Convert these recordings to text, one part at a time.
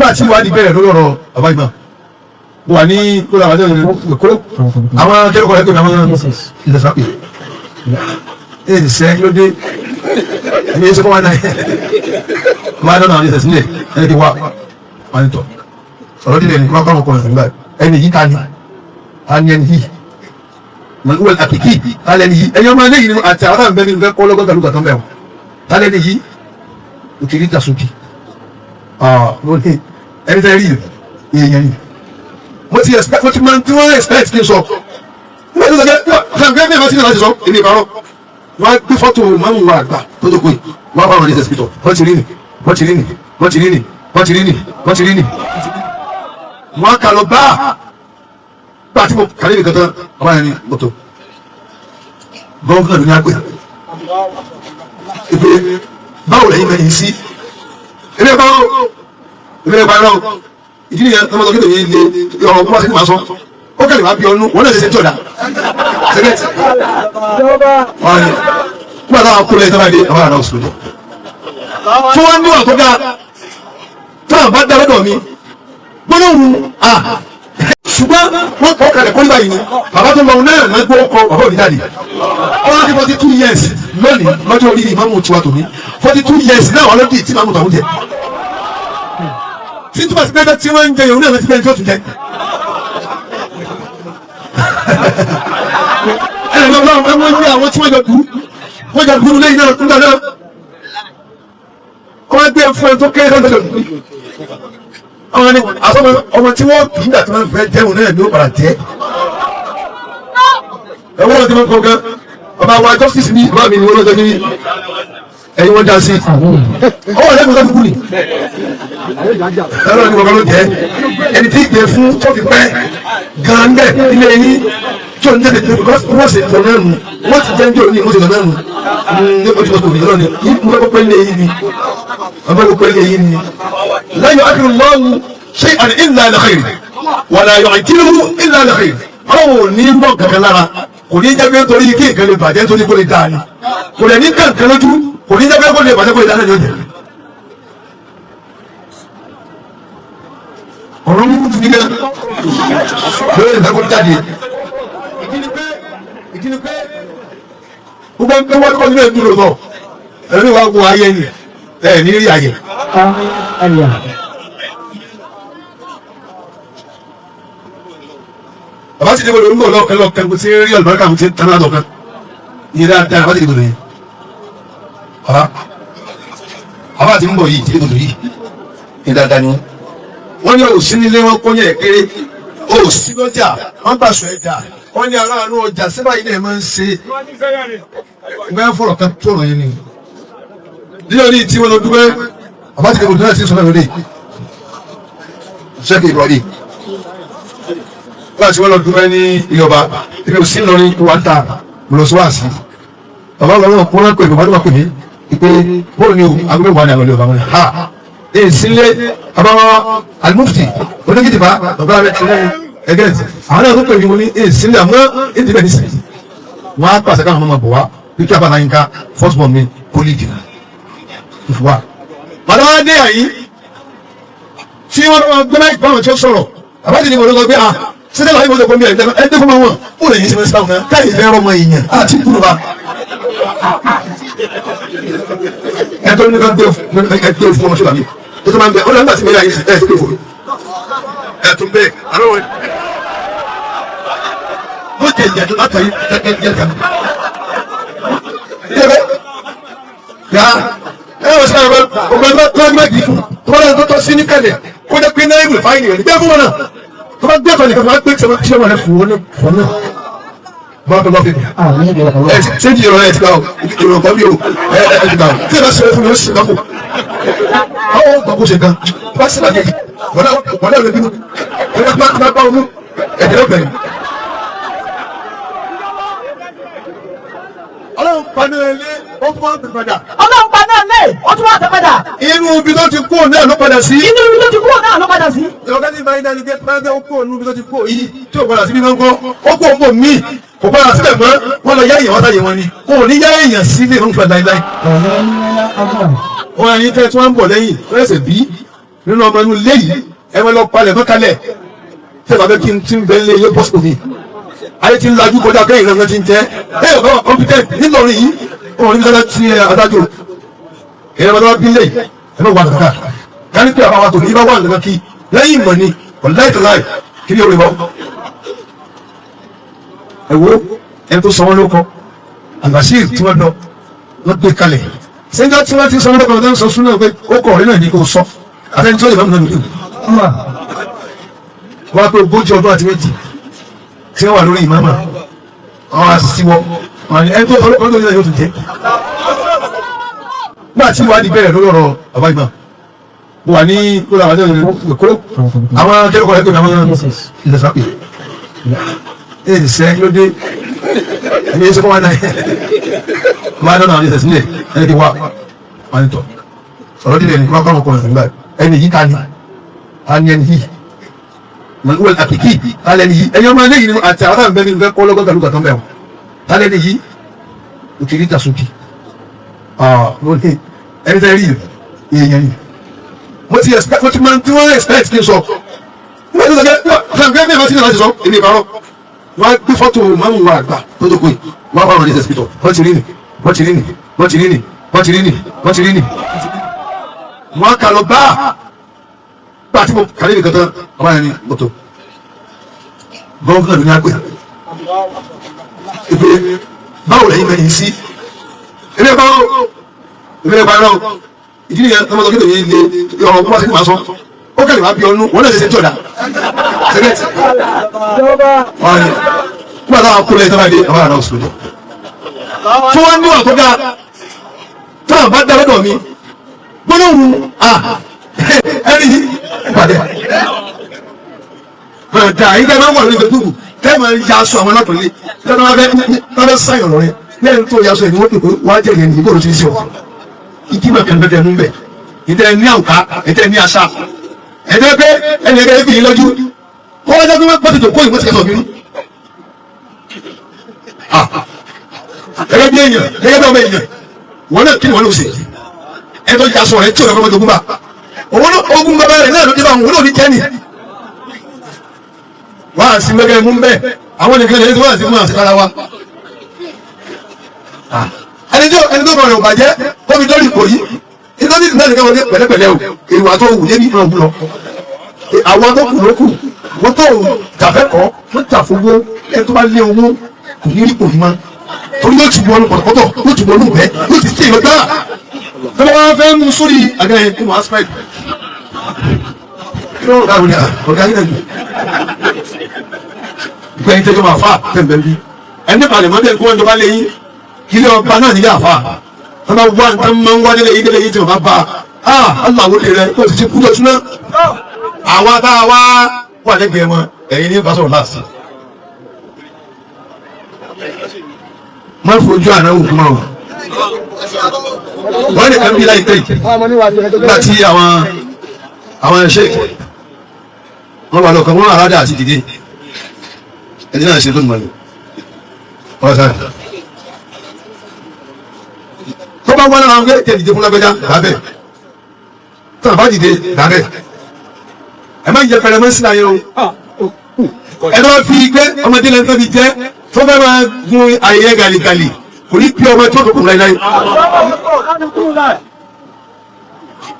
nígbà tí ìwádìí bẹ̀rẹ̀ lórí ọ̀rọ̀ bàbá ìmọ̀ wà ní kó làwọn àjọ ìkóró àwọn akẹ́kọ̀ọ́ rẹ̀ pé àwọn ìdẹ̀sápì èyí sẹ́ ló dé ẹni yẹn sọ́kọ́ wá náà máa dáná àwọn ìdẹ̀sẹ̀ sílẹ̀ ẹni tí wà wà ní tọ̀ ọ̀rọ̀ dídẹ̀ ní wọ́n kọ́ ọkọ̀ ìgbà ẹni yìí ta ni ẹni yìí wọ́n àpìkì tálẹ̀ ni yìí ẹ̀yọ́ máa léyìn àti àwọn àmì bẹ́ẹ̀ mi fẹ́ kọ́ lọ́gọ́ta lùgbà tó ń bẹ̀ wọ́n tálẹ̀ ni yìí ó ti rí dàsókì ẹni tẹ́ rí èèyàn yìí mo ti máa tí wọ́n expect kí n sọ nígbà tó sọ pé ṣàǹkẹ́ bí ẹ̀ma sí ní láti sọ èmi ìbáwọ̀ wọ́n á gbé fọ́tò mọ́mú wa àgbà tó tó pé wọ́n á bá wọn ní ẹ̀sìpítọ̀ wọ́n ti rí nì wọ́n ti rí nì wọ́n ti rí nì wọ́n ti rí nì wọ́n ti rí nì wọ́n á kà lọ bá gbà tí mo kàlẹ́ nìkan tán ọba yẹn ní mọ́tò gọ́ọ̀fúnà ló ní àgbẹ̀ ìpè báwo lẹ́yìn mẹ́yìn sí ilé ẹ̀kọ́ náà ìdí nìyẹn ọmọ tó kéde yìí lé ọ̀rọ̀ ọmọ sí ní màá sọ ó kẹ́lẹ̀ wá bí ọnú wọn náà ṣe tí ọ̀dà ṣẹlẹ̀tì wọn ni nígbà táwọn kó lẹ́yìn tó bá dé àwọn àrà òṣèlú jọ tó wá níwọ̀n tó dáa táwọn bá dá lọ́dọ̀ mi gbọ́dọ̀ wù ṣùgbọ́n wọ́n kọ́ kalẹ̀ kọ́ nígbà yìí ni bàbá tó lọ náà náà gbọ́ ọkọ̀ bàbá òní jáde wọ́n ti 42 years lónìí lọ́jọ́ orí ìmáàmù tiwa tòní 42 years náà wọ́n lọ́dún tí ìmáàmù tàwọn jẹ tí túbọ̀ sí pé tí wọ́n ń jẹ yòówù náà lọ́ti bẹ́ẹ̀ tí ó tún jẹ. ẹ̀rọ lọ́wọ́ ẹ̀ wọ́n ní àwọn tí wọ́n jọ dúró lẹ́yìn náà nígbà náà wọ́n gbé fún ẹ tó kéré lọ́dọ̀ àwọn ni àsọmọ ọmọ tí wọ́n kì í dà tí wọ́n fẹ́ jẹun náà ni ó padà jẹ́. ẹ̀wọ́n ti máa ń kọ́ gan ọba wa justice ní ìbá mi ni wọ́n lọ́jọ́ ní ẹ̀yin wọ́n dá sí i ọwọ́ ẹ̀rẹ́ mi sọ́dún kú ni ẹ̀rọ ni bàbá ló jẹ́ ẹni tí ìgbẹ́ fún tó fi pẹ́ gan-an bẹ́ẹ̀ ilé yín tí o ní tètè wọ́n sì tọ̀ náà nù wọ́n ti jẹ́ ń jò ní mo ti tọ̀ náà nù ní o ti tọ̀ tòmí lọ́ni mo fẹ́ kó pẹ́ lé yín ni mo fẹ́ kó pẹ́ lé yín ni lẹ́yìn akérò lọ́wọ́ ṣé àní ìlà àlàkàyè wà láyọ̀ àìkírù ìlà àlàkàyè àwọn ò ní bọ̀ kankan lára kò ní jẹ́ pé torí kí nǹkan lè bàjẹ́ torí kó lè dáa ni kò lè ní kankan lójú kò ní jẹ́ pé kó lè bàjẹ́ kó lè dáa náà ni ó jẹ́. ọ̀rọ̀ mú ti nígbà lórí ìdákọ̀ jáde ìdí ni pé gbogbo ń pẹ́ wọ́n kọ́ nílé ìdúró náà ẹ̀rí wa wo ayé ni ẹ̀ ní rí ayé. bàbá sì débò lórí mọ̀ lọ́kàn lọ́kàn kò sí rí ọ̀lùbọ́n kàmú tí tán ládọ̀ kan ní dáadáa bàbá sì débò lóyìn bàbá ti ń bọ̀ yìí ti débò lóyìn ní dáadáa ni wọ́n ní òsì nílé wọn kó yẹ kéré òsì lọ́jà wọ́n gbàsọ ẹ̀dá wọ́n ní aráàlú ọjà síbà yìí náà máa ń ṣe ìgbà fọ̀rọ̀ kan tó rọ̀ yẹn ni nílò ní tí wọ́n lọ dúpẹ́ bàbá ti débò lóyìn sí sọ́nà lóde ṣẹ́kì ìbọ̀dì láti wọ́n lọ dúpẹ́ ní ìyọba ìpè òsì lọrin wà ń ta lọ́sọ́wọ́sì bàbá wọn kó lọ́pẹ́ ìbàbá tó bá pè mí ìpè bóòlù ni agbègbè wà ní àwọn olùyọba wọn ha ìsílé àbáwọ alimufti oníkìtìbá bàbá rẹ ẹgẹ àwọn náà tó pè mí wọn ní ìsílé àmọ́ ìdíbẹ̀ ní sèé wọn á pàṣẹ káwọn ọmọ bọ̀ wá wípé abala yín ká first born mi pólíìdì ìfúwà. bàbá wa dé àyí tí wọn bá gbé láì báwọn tí ó sọ̀rọ̀ àbájáde ni mo lọ sọ pé sílẹ̀ láì mọ́tò kọ́mí ẹ̀ẹ́dẹ́ fún wọn ó lè yín sí mẹ́sàn-án náà káyìí fẹ́ rọmọ èèyàn àti kúrò bá. ẹ̀tọ́ ní ká gbé fún ọmọ ṣọlá mi ó tó máa ń bẹ ọ̀nà nígbà tí mi yà yín sí ẹ̀ tó fò ẹ̀tún bẹ́ẹ̀ àlọ́ wọn. wọ́n jẹ ìyàtọ̀ látàrí kẹ́kẹ́ jẹ́ kan. yà ẹ wọ́n sọ àwọn ọmọ ẹgbẹ́ méjì fún tọ́lá tó tọ́ sí ní kẹ́lẹ̀ kó jẹ́ pé náà ìwé fáìlì rẹ̀ bẹ́ẹ̀ fún wọn náà tó bá gbé ọ̀tọ̀ nìkan tó bá gbé tí wọ́n rẹ̀ fún wọn náà bọ́n tó lọ́ fi ẹ ṣé di ìrọ̀lẹ́ ti gbà ó ìrọ̀lẹ́ bí o ẹ ti gbà ó tí ẹ bá ṣe fún mi ó sì gbà kó àwọn ọgbà kó ṣe gan bá sì bàjẹ́ wọ́n lè bínú ẹ bá bá ọmú ẹ̀jẹ̀ lọ́gbẹ̀ẹ́. ọlọ́run paná ilé ó fún wọn tẹ̀ padà. ọlọ́run paná ilé ó tún wọn tẹ̀ padà. inú ibi tó ti kú náà ló padà sí. inú ibi tó ti kú náà ló padà sí. ìrọ̀lẹ́ ní ìbáyìí dání gẹ́gẹ́ pẹ́ẹ́tẹ́ ó kú ònú ibi tó ti kú yìí tí ò padà sí bí wọ́n kọ́ ó kú òun bò míì kò padà síbẹ̀ mọ́ wọ́n lọ yá èèyàn wọ́n táyé wọn ni wọn ò ní yá èèyàn sí ilé ìrún fúnra láíláí. wọn ẹni tẹ́ tí wọ́n ń bọ̀ lẹ́yìn lọ́sẹ̀ bí nínú ọmọ inú ilé yìí ẹ máa lọ palẹ̀ mọ́kálẹ̀ tẹ́ bàbá kí n ti ń bẹ lé yóò bọ́sùkò mi ayé ti ń lajú kọjá kẹ́yìn náà ti ń tẹ́ ẹ yóò bá wà competent nítorí yìí wọn ní sọ́dọ̀ ti adájọ́ ẹ̀rọ bá bí lé ẹ má wà lọ́kà kárí pé àbáwá tó ní bá wà lọ́kà kí lẹ́yìn ìmọ̀ ni ọ̀láìtọ̀láì kí ni ó rí bọ́ ẹ wo ẹni tó sọ wọn ló kọ àgbàṣír tí wọ́n lọ wọ́n gbé kalẹ̀ sẹ́ńjọ́ tí wọ́n ti sọ lọ́kọ̀ tó ń sọ súnà pé ó kọ̀ ọ̀rẹ́ náà ní kò sọ àtẹni tó lè bá mi náà nìyẹn wọ́n á pé ogójì ọdún àti méjì tí wọ́n wà lórí ìmáàmà àwọn àṣìwọ́ ẹni tó ọlọ́pàá tó ní yóò tún jẹ́ nígbà tí wàá di bẹ̀rẹ̀ lórí ọ̀rọ̀ bàbá ìmọ̀ mo wà ní kóra àwọn akẹ́kọ̀ọ́ rẹ̀ pé àwọn ìlẹ̀sàpè ẹ̀ ṣẹ́ lóde ẹni yẹn sọ́kọ́ wá náà máa dáná àwọn ìṣẹ̀sílẹ̀ ẹni kí wá wá ní tọ̀ sọ̀rọ̀ dídẹ̀ ní wọ́n kọ́ ọkọ̀ ìgbà ẹni yìí ká ní a ní ẹni yìí manuel akiki alẹ́ ni yìí ẹ̀yọ́ máa léyìn àti àwọn àmì bẹ́ẹ̀ fẹ́ kọ́ lọ́gọ́ta lùkà tó ń bẹ̀ wọ́n alẹ́ ni yìí o ti rí tàṣókì ẹni tẹ́ rí èèyàn yìí mo ti máa tí wọ́n expect kí n sọ wọ́n ti sọ pé bí wọ́n ti ní láti sọ èmi ìbárọ̀ wọ́n gbé fọ́tò mọ́mú wa àgbà tó tó pé wọ́n bá wọn ní ẹsẹ̀ wọ́n ti rí nì wọ́n ti rí nì wọ́n ti rí nì wọ́n ti rí nì wọ́n ti rí nì wọ́n kà lọ bá bá tí mo kàlẹ́ nìkan tán ọba yẹn ní mọ́tò gọ́ọ̀fúnà ló ní àgbẹ̀ ìpè báwo lẹ́yìn mẹ́rin sí ilé ẹ̀kọ́ ilé ẹ̀kọ́ ẹ̀rọ ìdí nìyẹn ọmọ tó kéde yìí lé ọ̀rọ̀ ọmọ sí ní màá sọ ó kẹ́lẹ̀ wá bí ọnú wọ́n lè ṣe tí ọ̀dà sẹ́gẹ̀tì wọ́n ní nígbà táwọn kúlẹ̀ ìtọ́ba dé àwọn àrà òṣèlú tó wá níwà tó dáa táwọn bá dá lọ́dọ̀ mi gbọ́dọ̀ wù ẹni yìí pàdé ọ̀dà yìí tẹ́ máa ń wà lórí Facebook tẹ́ máa ń ya aṣọ àwọn ọlọ́pàá tẹ́ máa bẹ́ sáyọ̀ lọ́rẹ́ lẹ́yìn tó ya aṣọ ìdíwọ́ pé wọ́n á jẹ́ ìyẹn nìyí bóòlù ti ń ṣe ọ̀ ìdí máa kàn bẹ́tẹ̀ nú bẹ̀ ìtẹ́ ní àwùká ìtẹ́ ní àṣà ẹ̀jẹ̀ pé ẹni ẹgbẹ́ fi yín lójú wọ́n wájú pé wọ́n pọ̀ tètè kó ìwé tìkẹ́tọ̀ mi rí gẹ́gẹ́ bí èèyàn gẹ́gẹ́ bí ọmọ èèyàn wọ́n náà kí ni wọ́n lò sí ẹ̀ tó ya aṣọ rẹ̀ tí ò lọ́kọ́ mọ́tò gúnbà ogun bàbá rẹ̀ náà ló dé bá wọn lórí kẹ́ni wọ́n á sí mẹ́gẹ́ mú bẹ́ẹ̀ àwọn nìkan lè wọ́n á sí mú àti kára wa ẹni tó bọ̀rọ̀ ò bàjẹ́ kóbi lórí ipò yìí nítorí ìdílé nìkan wọlé pẹ̀lẹ́pẹ̀lẹ́ o èrò àtọ́ òwú lébi náà bú lọ àwọn tó kù ló kù wọ́n tó jàfẹ́kọ̀ọ́ wọ́n jàfowó ẹni tó bá lé owó kò ní rí kò ní mọ́ torí yóò ti bu ọlù pọ̀tọ̀pọ̀tọ̀ yóò ti bu ọlù bẹ́ẹ̀ yóò ti sí ìlú gbáà tọ́lá wọn fẹ́ mú sórí àgáyé kí wọ́n á spẹ́ẹ̀dì kí wọ́n dáhùn ní ọ̀gá yìí lẹ́nu ìgbà yìí tẹ́jọ́ máa fà tẹ̀m̀bẹ̀ bí ẹni balẹ̀ mọ́tẹ́ kí wọ́n jọba lé yín ilé ọba náà nílé àfà wọ́n bá wá nǹkan máa ń wá nílé yìí délé yìí tí wọ́n bá bá a aláwo lè rẹ tó ti ti kú lọ súná àwọn tá a wà lẹ́gbẹ̀ẹ́ wọn ẹ̀yin ní basọ̀rọ̀ láàsì má fojú àná òkú máa wò wọ́n nìkan bí láìpẹ́ yìí nígbà tí àwọn ẹ̀ṣẹ́ wọ́n wà lọ́kàn wọ́n àrádà àti dìde ẹni náà ṣe tó mọ̀ lò ọ̀sán tó bá wọ́n náà wọ́n tẹ́ dìde fún lágbẹ́já lábẹ́ tó bá dìde lábẹ́ ẹ má jẹ pẹrẹ mọ́ sí ayé o ẹ lọ́ fi gbé ọmọdé lẹ́nu tó fi jẹ́ tó fẹ́ máa gun ayẹyẹ gàlìgàlì kò ní pí ọmọ tó tó kùn láíláí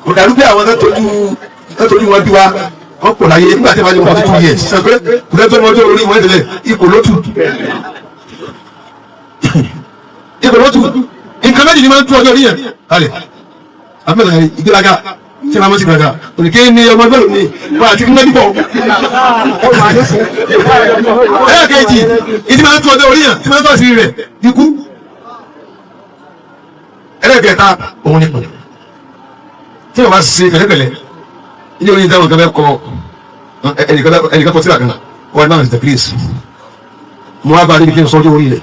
kò dàrú bí àwọn tó tójú wọn bí wa wọn pọ̀ láyé nígbà tí wọ́n ti wọ́n ti 2 years sọ pé kò lẹ́tọ́ ọmọdé orí wọn ìdílé ipò lótú ipò lótú nǹkan méjì ni máa ń tú ọjọ́ oríyàn kalẹ̀ abẹ́rẹ́ ìgbéraga tí wọ́n máa ń sìgbéraga òníkè ní ọmọ ẹgbẹ́ lónìí wọ́n àti kíndé bíbọ̀ ẹ̀ẹ́kejì ìdí máa ń tú ọjọ́ oríyàn tí máa ń tọ́ sí rẹ̀ ikú ẹlẹ́kẹ̀ẹ́ta òun nípò tí wọ́n bá ṣe pẹ̀lẹ́pẹ̀lẹ́ ilé oyin dáhùn kan bẹ́ kọ ẹnìkan tó tíra kan wọ́n ní báwọn ti tẹ̀pílẹ̀sì mo wá bá a débi kí n sọ ọjọ́ orí rẹ̀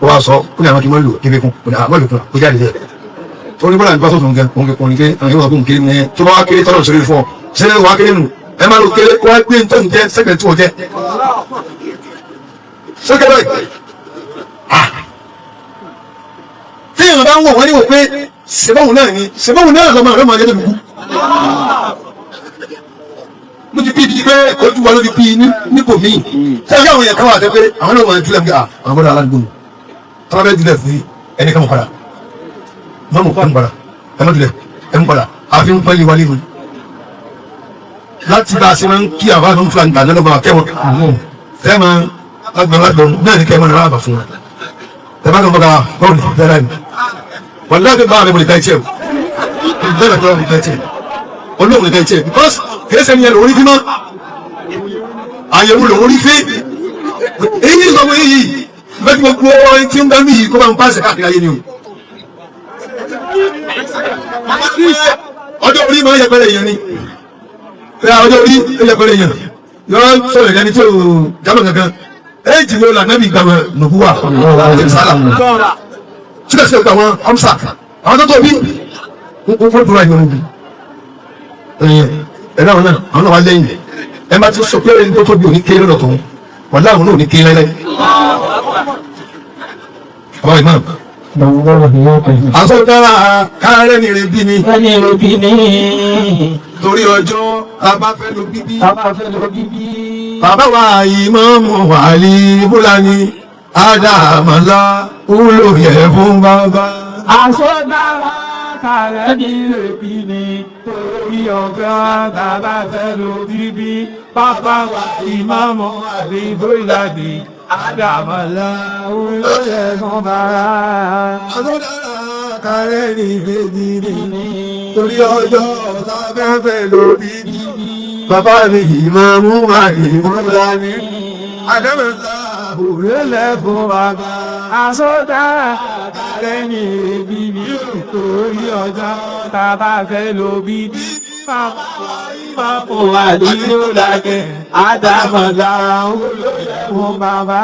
ó wá sọ ó ní àwọn kí n máa lò kébé kún àmọ́ lò fún kó jáde lẹ̀ tó ní bọ́lá nípa sọ̀tún nǹkan òun kẹ́kọ̀ọ́ ní ké àwọn yóò wá kún kéré ní ẹ tó bá wá kéré tọ́lọ̀ sórí fún ọ sẹ́lẹ̀ wá kéré nù ẹ máa lò kéré kó wá gbé ní tóun jẹ́ sẹ́kẹ̀rẹ̀ tí wọ́n jẹ́ sẹ́kẹ̀rẹ̀ tí èèyàn bá ń wọ̀ wọ́n ní wò pé sèbáwò náà ni sèbáwò náà lọ́mọ rẹ̀ máa jẹ́ tó dùkú mo ti bí ibi pé ojú wa ló fi bí nípò míì sẹ́yìn àwọn èèyàn kan wà tẹ́ pé àwọn náà máa tilẹ̀ nígbà àwọn bọ́dọ̀ aládùúgbò tọ́lá bẹ́ẹ̀ tilẹ̀ fún ẹni kan mọ̀ padà mọ́mù kan padà ẹ mọ́ tilẹ̀ ẹ mú padà àfi ń pẹ́lú wálé mi láti bá a ṣe máa ń kí àwọn àwọn fúlàní gbà lọ́gbà kẹwọn fẹ́ máa lágbàlagbà náà ní kẹwọn náà fún wọn ẹ bá kàn bọ́ka bọ́ọ̀lù ní fẹ́rẹ́ mi wọ́n lọ́gbẹ̀ bá mi mo lè ká iṣẹ́ o ìbẹ̀rẹ̀ tó lè ká iṣẹ́ olóhùn lè ká iṣẹ́ because kìí ṣe ní ẹ lórí fímọ́ àyẹ̀wò lórí fí èyí ìsọ̀wọ́ èyí bẹ́ẹ̀ tí gbogbo ọ̀rọ̀ tí ń bá mi yìí kó bá ń pàṣẹ káàkiri ayé ni o ọjọ́ orí máa ń yẹpẹrẹ èèyàn ni ọjọ́ orí ó yẹpẹrẹ èèyàn yọ sọ̀rọ̀ ìdáni tí ó jábọ̀ kankan èjì ló là nẹ́bí gbàgbọ́ nùbúwà sálà síbẹ̀síbẹ̀ gba àwọn ọmsà àwọn tó tóbi ń fún ìdúrà ìgbọ̀n níbi ẹ̀rọ àwọn náà wá lẹ́yìn ẹ máa ti sọ pé ẹni tó tóbi òní ké lọ́dọ̀ tó wọ́n láwọn náà òní ké lẹ́lẹ́ àwọn ìmọ̀ àsọdára kárẹ́ ní rẹ̀ bí ni torí ọjọ́ abáfẹ́ ló bíbí bàbá wa ìmáàmù Wàlí Fúlàní Ádámọ̀lá wúlò yẹ fún bàbá. Àsọdára kárẹ́ ní rẹ̀ bí ni torí ọjọ́ abáfẹ́ ló bíbí bàbá wa ìmáàmù Wàlí Fúlàní Ádámọ̀lá wúlò yẹ fún bàbá. Àsọdára kárẹ́ ní rẹ̀ bí ni torí ọjọ́ abáfẹ́ ló bíbí bàbá mi ìmáàmù Wàlí Fúlàní Ádámọ̀lá wúlò yẹ fún bàbá. Àsọdára kárẹ́ ní rẹ̀ bí ni torí ọjọ́ abáfẹ́ ló bíbí bàbá wa ìmáàmù Wàlí Fúlàní Ádámọ̀lá wúlò yẹ fún bàbá.